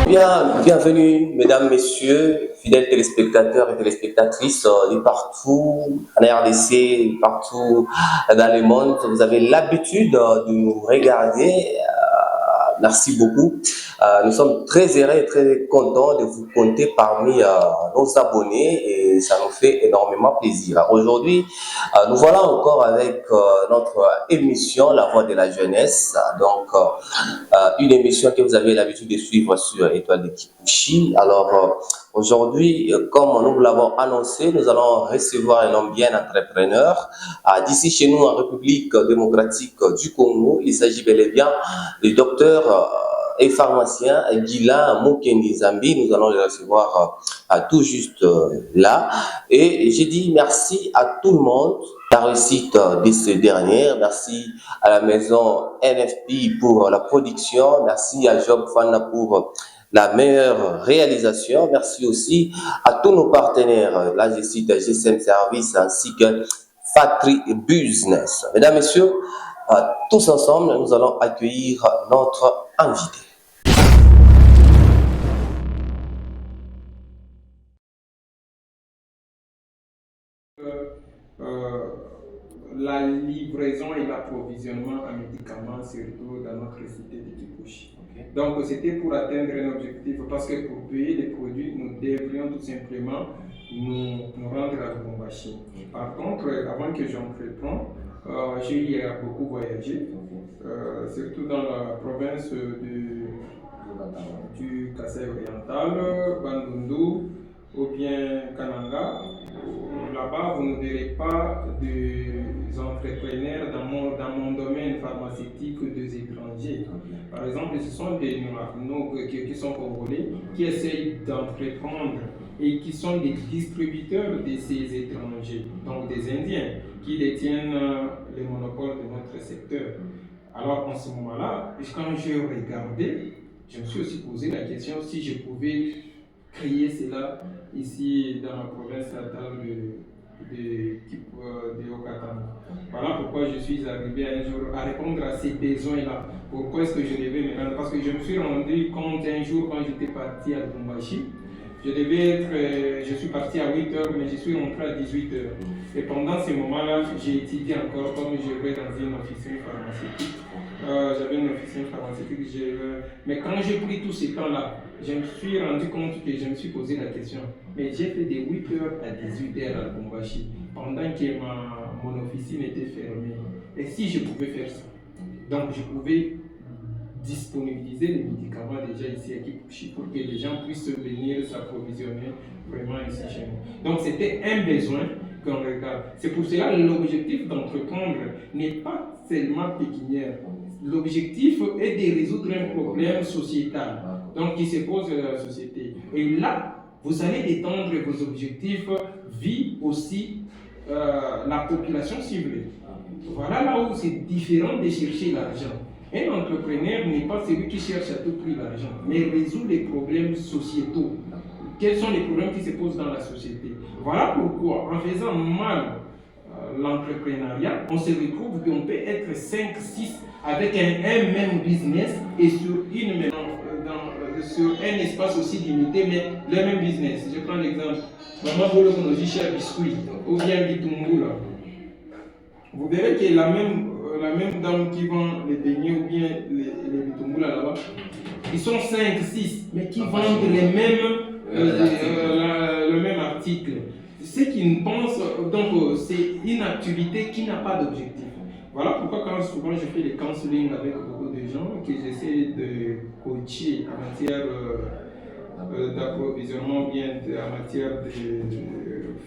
Bienvenue, mesdames, messieurs, fidèles téléspectateurs et téléspectatrices de partout en RDC, partout dans le monde. Vous avez l'habitude de nous regarder. Merci beaucoup. Nous sommes très heureux et très contents de vous compter parmi nos abonnés et ça nous fait énormément plaisir. Aujourd'hui, nous voilà encore avec notre émission La Voix de la Jeunesse. Donc, une émission que vous avez l'habitude de suivre sur Étoile de Kipushi. Alors, aujourd'hui, comme nous l'avons annoncé, nous allons recevoir un homme bien entrepreneur. D'ici chez nous, en République démocratique du Congo, il s'agit bel et bien du docteur et pharmacien Guilain Mukendi Zambi. Nous allons le recevoir tout juste là. Et j'ai dit merci à tout le monde, la réussite de ce dernier. Merci à la maison NFP pour la production. Merci à Job Fana pour la meilleure réalisation. Merci aussi à tous nos partenaires. Là, je cite GSM Service ainsi que Factory Business. Mesdames, Messieurs, tous ensemble, nous allons accueillir notre invité. La livraison et l'approvisionnement en médicaments, surtout dans notre cité de Kipushi. Okay. Donc, c'était pour atteindre un objectif, parce que pour payer les produits, nous devrions tout simplement nous rendre à Lubumbashi. Okay. Par contre, avant que j'entreprenne, j'ai beaucoup voyagé, surtout dans la province du Kasaï oriental, Bandundu ou bien Kananga. Là-bas, vous ne verrez pas des entrepreneurs dans mon domaine pharmaceutique des étrangers. Par exemple, ce sont des Noirs qui sont congolais, qui essayent d'entreprendre et qui sont des distributeurs de ces étrangers, donc des Indiens, qui détiennent le monopole de notre secteur. Alors, en ce moment-là, quand j'ai regardé, je me suis aussi posé la question si je pouvais créer cela ici dans la province natale de Okatanga. Voilà pourquoi je suis arrivé un jour à répondre à ces besoins-là. Pourquoi est-ce que je devais me rendre? Parce que je me suis rendu compte un jour quand j'étais parti à Lubumbashi, je suis parti à 8h, mais je suis rentré à 18h. Et pendant ce moment-là, j'ai étudié encore comme je vais dans une officine pharmaceutique. J'avais une officine pharmaceutique, mais quand j'ai pris tout ce temps-là, je me suis rendu compte que je me suis posé la question. Mais j'ai fait de 8h à 18h à Lubumbashi, pendant que mon officine était fermée. Et si je pouvais faire ça? Donc je pouvais disponibiliser les médicaments déjà ici à Kipushi pour que les gens puissent venir s'approvisionner vraiment ici chez nous. Donc c'était un besoin qu'on regarde. C'est pour cela que l'objectif d'entreprendre n'est pas seulement pécuniaire. L'objectif est de résoudre un problème sociétal, donc qui se pose à la société. Et là, vous allez étendre vos objectifs via aussi la population ciblée. Voilà là où c'est différent de chercher l'argent. Un entrepreneur n'est pas celui qui cherche à tout prix l'argent, mais résout les problèmes sociétaux. Quels sont les problèmes qui se posent dans la société? Voilà pourquoi, en faisant mal l'entrepreneuriat, on se retrouve qu'on peut être 5, 6 avec un même business et sur un espace aussi limité, mais le même business. Je prends l'exemple. Maman Bolo Konoji cher biscuit, ou bien Bitumbula. Vous verrez que la même dame qui vend les beignets ou bien les Bitumbula là-bas, ils sont 5, 6, mais qui vendent le même article. Ce qu'ils pensent, donc c'est une activité qui n'a pas d'objectif. Voilà pourquoi quand souvent je fais des counseling avec beaucoup de gens, que j'essaie de coacher en matière d'approvisionnement, bien en matière de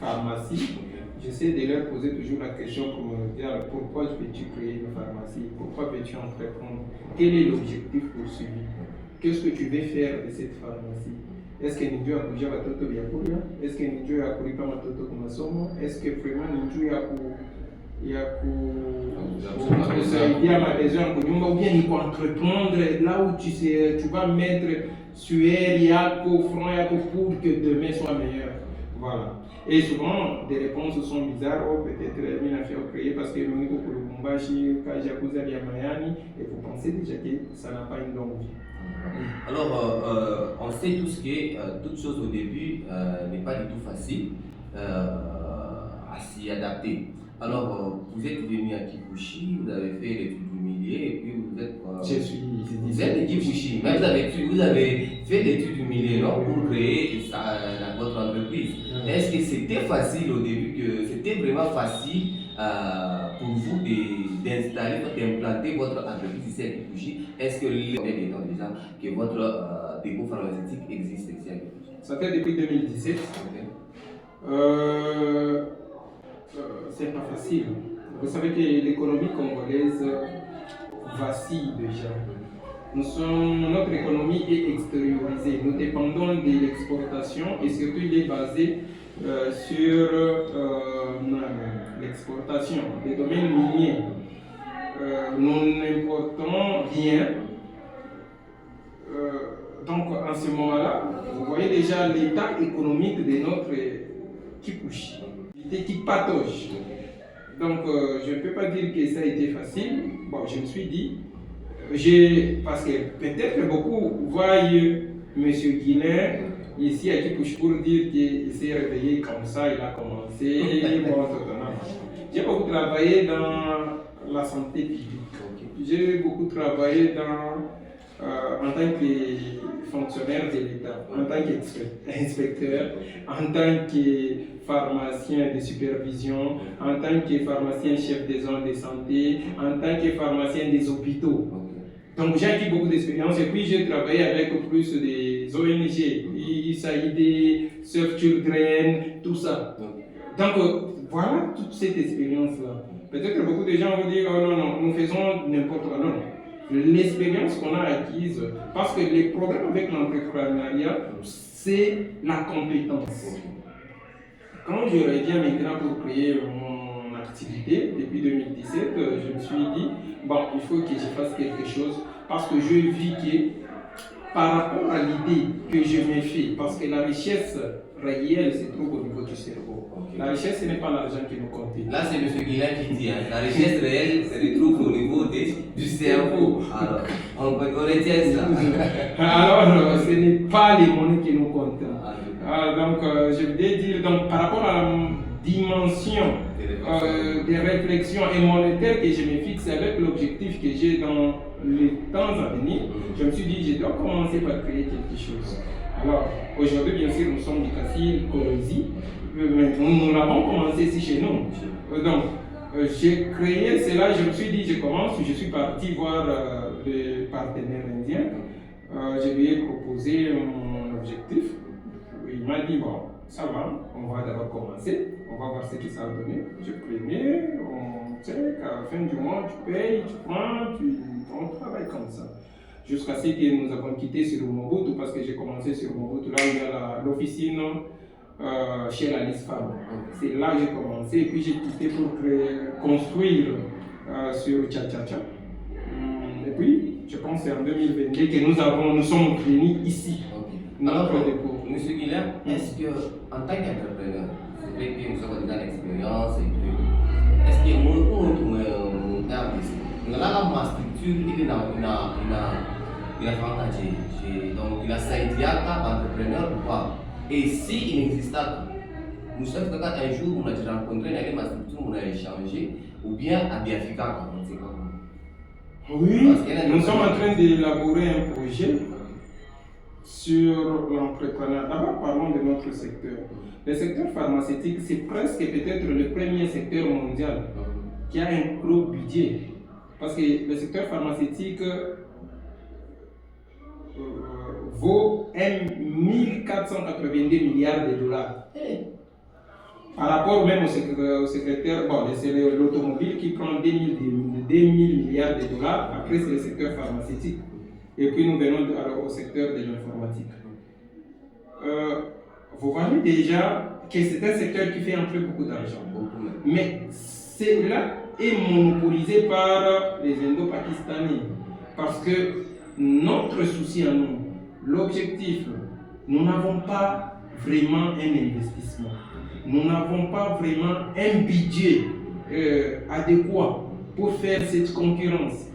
pharmacie, j'essaie de leur poser toujours la question primordiale: pourquoi veux-tu créer une pharmacie? Pourquoi veux-tu entreprendre? Quel est l'objectif poursuivi? Qu'est-ce que tu veux faire de cette pharmacie? Est-ce que Ninjo a bougé à Toto Biakuria? Est-ce que Ninjo a couru par Toto Kumasomo? Est-ce que vraiment Ninjo a kusaidia mabezo ya kunyumba ou bien ni entreprendre là où tu vas mettre sueur yako, front yako pour que demain soit meilleur? Voilà. Et souvent, des réponses sont bizarres. Oh, peut-être une affaire créée parce que le niveau pour le Kumbashi, Kajakuza, Mayani, et vous pensez déjà que ça n'a pas une longue vie. Alors, on sait tous que toute chose au début n'est pas du tout facile à s'y adapter. Alors, vous êtes venu à Kipushi, vous avez fait l'étude du milieu et puis vous êtes. Vous êtes de Kipushi, mais vous avez fait l'étude du milieu non, pour créer votre entreprise. Est-ce que c'était facile au début, que c'était vraiment facile pour vous d'installer, d'implanter votre entreprise ici à Kipushi? Est-ce que combien de temps déjà que votre dépôt pharmaceutique existe ici à Kipushi? Ça fait depuis 2017. C'est pas facile. Vous savez que l'économie congolaise vacille déjà. Notre économie est extériorisée. Nous dépendons de l'exportation et surtout il est basé sur l'exportation des domaines miniers. Nous n'importons rien. Donc en ce moment-là, vous voyez déjà l'état économique de notre Kipushi, qui patauge. Donc je ne peux pas dire que ça a été facile. Bon, je me suis dit, parce que peut-être beaucoup voient M. Guilain ici à Kipushi pour dire qu'il s'est réveillé comme ça, il a commencé. J'ai beaucoup travaillé dans la santé publique. J'ai beaucoup travaillé en tant que fonctionnaire de l'État, en tant qu'inspecteur, en tant que pharmacien de supervision, en tant que pharmacien chef des zones de santé, en tant que pharmacien des hôpitaux. Donc j'ai acquis beaucoup d'expérience et puis j'ai travaillé avec plus des ONG, USAID, Save Children, tout ça. Donc voilà toute cette expérience-là. Peut-être que beaucoup de gens vont dire, oh non, nous faisons n'importe quoi. Non. L'expérience qu'on a acquise, parce que les problèmes avec l'entrepreneuriat, c'est la compétence. Quand je reviens maintenant pour créer mon activité, depuis 2017, je me suis dit, bon, il faut que je fasse quelque chose, parce que je vis que par rapport à l'idée que je me fais, parce que la richesse réelle se trouve au niveau du cerveau. La richesse, ce n'est pas l'argent qui nous compte. Là, c'est M. Guilain qui dit, la richesse réelle se retrouve au niveau du cerveau. Alors, on retient ça. Alors, ce n'est pas les monnaies qui nous comptent. Donc, je voulais dire, donc, par rapport à la dimension des réflexions et monétaires que je me fixe avec l'objectif que j'ai dans les temps à venir, je me suis dit, je dois commencer par créer quelque chose. Alors, aujourd'hui, bien sûr, nous sommes du Kassil, Kolosi, mais nous l'avons commencé ici chez nous. Donc, j'ai créé cela, je me suis dit, je commence, je suis parti voir les partenaires indiens. Je lui ai proposé mon objectif. Il m'a dit, bon, ça va, on va d'abord commencer, on va voir ce que ça va donner. Je prémets, on check, à la fin du mois, tu payes, tu prends, on travaille comme ça. Jusqu'à ce que nous avons quitté sur Mobutu, parce que j'ai commencé sur Mobutu, là où il y a l'officine chez la Lisfam. C'est là que j'ai commencé, et puis j'ai quitté pour construire sur Tcha-Tcha-Tcha. Et puis, je pense que c'est en 2022 que nous sommes réunis ici. Alors, M. Guilain, est-ce que, en tant qu'entrepreneur, c'est vrai que nous avons déjà l'expérience et tout, est-ce que nous avons ma structure, il a fait donc il a Saïdiaka, entrepreneur ou pas? Et si il n'existe pas, nous sommes un jour, on a rencontré ma structure, on a échangé, ou bien à Biafika, on sait comment. Oui, nous sommes en train d'élaborer un projet sur l'entrepreneuriat. D'abord, parlons de notre secteur. Le secteur pharmaceutique, c'est presque peut-être le premier secteur mondial qui a un gros budget. Parce que le secteur pharmaceutique vaut 1482 milliards de dollars. Par rapport même au secrétaire, bon, c'est l'automobile qui prend 2000 milliards de dollars. Après, c'est le secteur pharmaceutique. Et puis nous venons alors au secteur de l'informatique. Vous voyez déjà que c'est un secteur qui fait entrer beaucoup d'argent. Mais cela est monopolisé par les Indo-Pakistanais. Parce que notre souci à nous, l'objectif, nous n'avons pas vraiment un investissement. Nous n'avons pas vraiment un budget adéquat pour faire cette concurrence.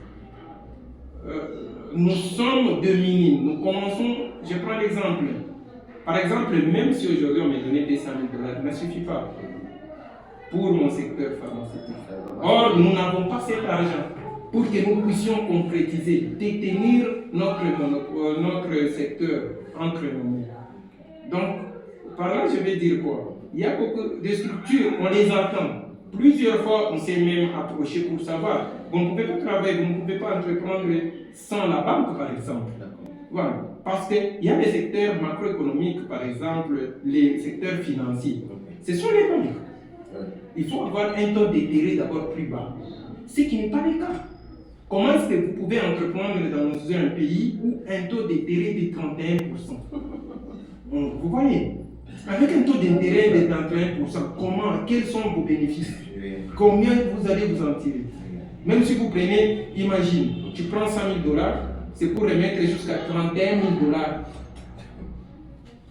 Nous sommes de minimes. Nous commençons, je prends l'exemple. Par exemple, même si aujourd'hui on m'a donné des 100 000 $, ne suffit pas pour mon secteur pharmaceutique. Or, nous n'avons pas cet argent pour que nous puissions concrétiser, détenir notre secteur entre nos mains. Donc, par là, je vais dire quoi? Il y a beaucoup de structures, on les attend. Plusieurs fois, on s'est même approché pour savoir. Vous ne pouvez pas travailler, vous ne pouvez pas entreprendre sans la banque, par exemple. Voilà. Parce qu'il y a des secteurs macroéconomiques, par exemple, les secteurs financiers. Ce sont les banques. Il faut avoir un taux d'intérêt d'abord plus bas. Ce qui n'est pas le cas. Comment est-ce que vous pouvez entreprendre dans un pays où un taux d'intérêt de 31%? Vous voyez? Avec un taux d'intérêt de 31%, comment? Quels sont vos bénéfices? Combien vous allez vous en tirer? Même si vous prenez, imagine, tu prends 100 000 $, c'est pour remettre jusqu'à 31 000 $.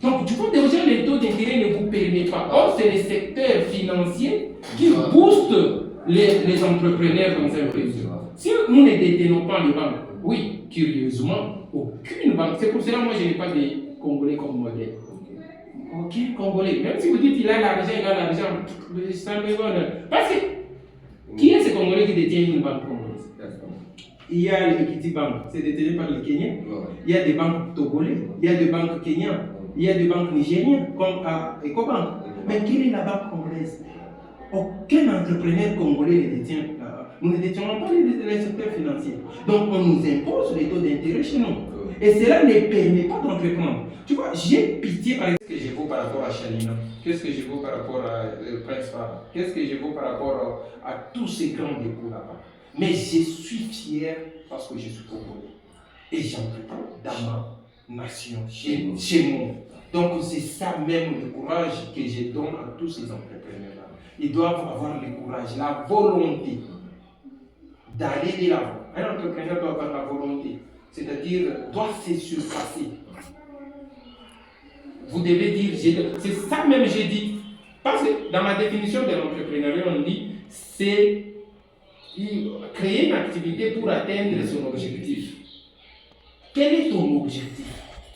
Donc, tu vois déjà, les taux d'intérêt ne vous permettent pas. Or, c'est les secteurs financiers qui boostent les entrepreneurs dans un pays. Si nous ne détenons pas les banques, oui, curieusement, aucune banque. C'est pour cela que moi, je n'ai pas de Congolais comme modèle. Aucun Congolais. Même si vous dites qu'il a l'argent, ça me va. Parce que, qui est ce Congolais qui détient une banque congolaise? Il y a l'Equity Bank, c'est détenu par les Kenyans. Il y a des banques togolais, il y a des banques kenyans, il y a des banques nigériennes, comme à Ecobank. Mais quelle est la banque congolaise? Aucun entrepreneur congolais ne détient. Nous ne détenons pas les secteurs financiers. Donc on nous impose les taux d'intérêt chez nous. Et cela ne permet pas d'entreprendre. Tu vois, j'ai pitié par exemple. Qu'est-ce que je vaux par rapport à Chalina? Qu'est-ce que je vaux par rapport à Prince Phare? Qu'est-ce que je vaux par rapport à tous ces grands dépôts là-bas? Mais je suis fier parce que je suis congolais. Et j'entreprends dans ma nation, chez moi. Donc c'est ça même le courage que je donne à tous ces entrepreneurs-là. Ils doivent avoir le courage, la volonté d'aller de l'avant. Un entrepreneur doit avoir la volonté, c'est-à-dire doit se surpasser. Vous devez dire, c'est ça même j'ai dit. Parce que dans ma définition de l'entrepreneuriat, on dit c'est créer une activité pour atteindre son objectif. Quel est ton objectif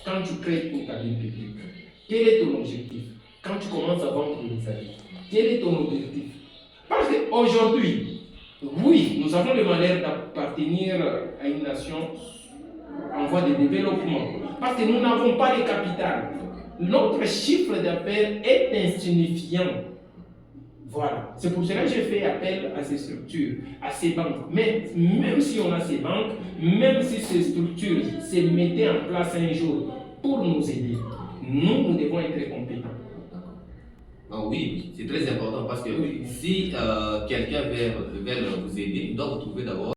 quand tu crées une cabine publique? Quel est ton objectif quand tu commences à vendre des habits? Quel est ton objectif? Parce qu'aujourd'hui, oui, nous avons le malheur d'appartenir à une nation en voie de développement. Parce que nous n'avons pas de capital. Notre chiffre d'affaires est insignifiant. Voilà. C'est pour cela que j'ai fait appel à ces structures, à ces banques. Mais même si on a ces banques, même si ces structures se mettaient en place un jour pour nous aider, nous devons être compétents. Ah oui, c'est très important parce que si quelqu'un veut vous aider, il doit vous trouver d'abord